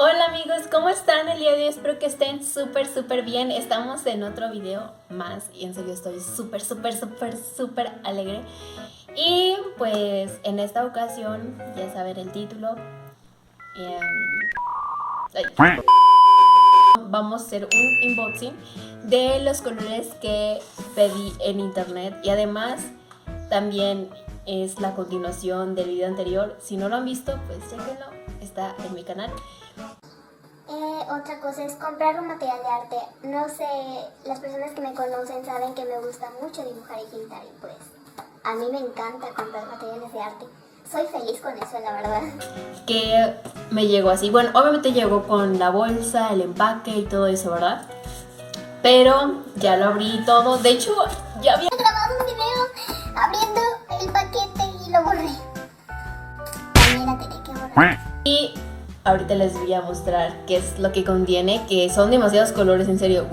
Hola amigos, ¿cómo están el día de hoy? Espero que estén súper bien. Estamos en otro video más y en serio estoy súper alegre. Y pues en esta ocasión, ya saben el título, vamos a hacer un unboxing de los colores que pedí en internet. Y además también es la continuación del video anterior. Si no lo han visto, pues chéquenlo, está en mi canal. Otra cosa es comprar un material de arte. No sé, las personas que me conocen saben que me gusta mucho dibujar y pintar y pues a mí me encanta comprar materiales de arte. Soy feliz con eso, la verdad. Que me llegó así. Bueno, obviamente llegó con la bolsa, el empaque y todo eso, ¿verdad? Pero ya lo abrí todo. De hecho, ya había grabado un video abriendo el paquete y lo borré. También la tenía que borrar. Y ahorita les voy a mostrar qué es lo que contiene, que son demasiados colores, en serio.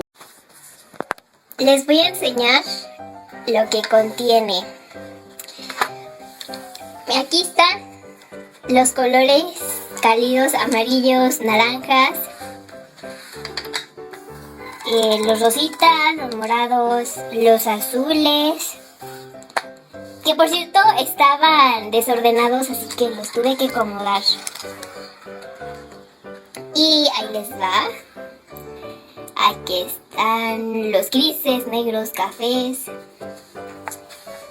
Les voy a enseñar lo que contiene. Aquí están los colores cálidos, amarillos, naranjas, los rositas, los morados, los azules, que por cierto estaban desordenados, así que los tuve que acomodar. Y ahí les va. Aquí están los grises, negros, cafés.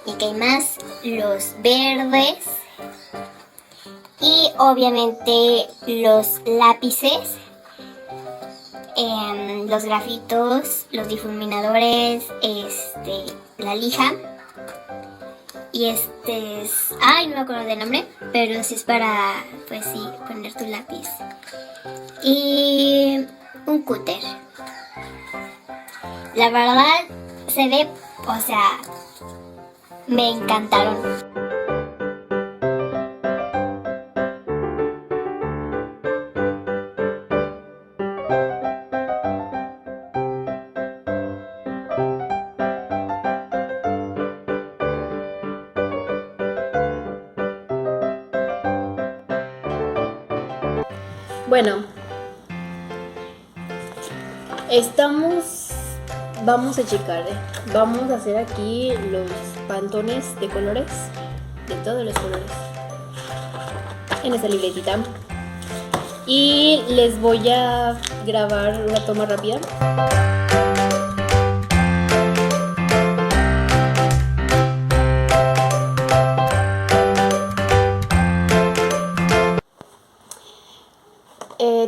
Y que hay más, los verdes. Y obviamente los lápices, los grafitos, los difuminadores, la lija. Y este es... Ay, no me acuerdo del nombre, pero sí es para, pues sí, poner tu lápiz. Y un cúter. La verdad, se ve, o sea, me encantaron. Bueno, vamos a checar, vamos a hacer aquí los pantones de colores, de todos los colores, en esta libretita. Y les voy a grabar una toma rápida.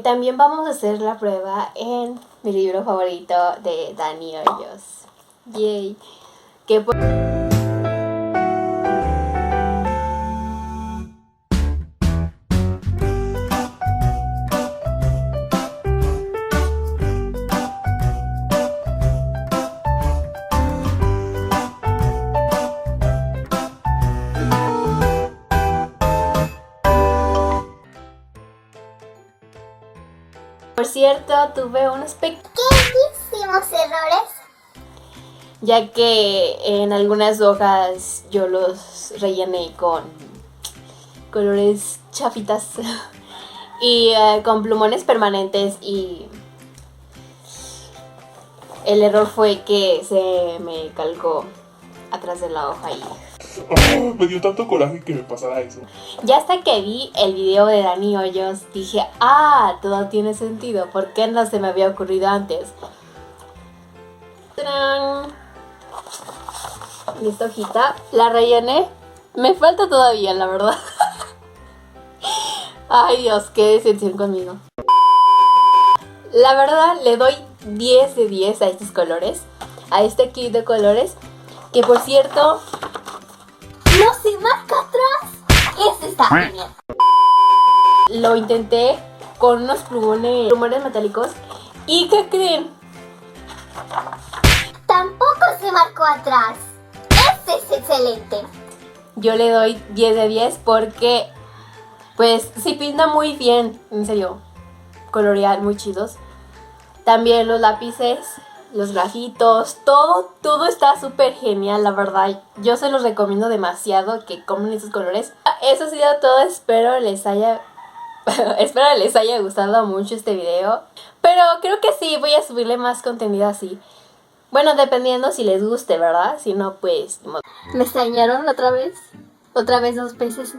También vamos a hacer la prueba en mi libro favorito de Dani Hoyos. Yay. Que por cierto, tuve unos Pequeñísimos errores. ya que en algunas hojas yo los rellené con colores chafitas y con plumones permanentes, y el error fue que se me calcó atrás de la hoja y... Oh, me dio tanto coraje que me pasara eso. Ya hasta que vi el video de Dani Hoyos dije, todo tiene sentido, ¿por qué no se me había ocurrido antes? ¡Tarán! Esta hojita la rellené, me falta todavía, la verdad. Ay Dios, qué decepción conmigo. La verdad le doy 10 de 10 a estos colores, a este kit de colores, que por cierto No se marca atrás. Este está genial. lo intenté con unos plumones metálicos. ¿Y qué creen? Tampoco se marcó atrás. Este es excelente. Yo le doy 10 de 10 porque pues sí pinta muy bien, en serio, colorear muy chidos. También los lápices, los grafitos, todo está súper genial, la verdad. Yo se los recomiendo demasiado que compren estos colores. Eso ha sido todo, espero les haya espero les haya gustado mucho este video. Pero creo que sí, voy a subirle más contenido así. Bueno, dependiendo si les guste, ¿verdad? Si no, pues... ¿Me extrañaron otra vez? Otra vez 2 veces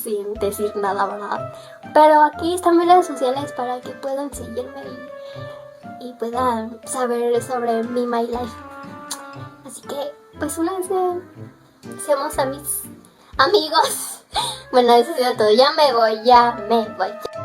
sin decir nada, ¿verdad? Pero aquí están mis redes sociales para que puedan seguirme y puedan saber sobre mi My Life. Así que, pues únanse, seamos amigos. Bueno, eso ha sido todo. Ya me voy.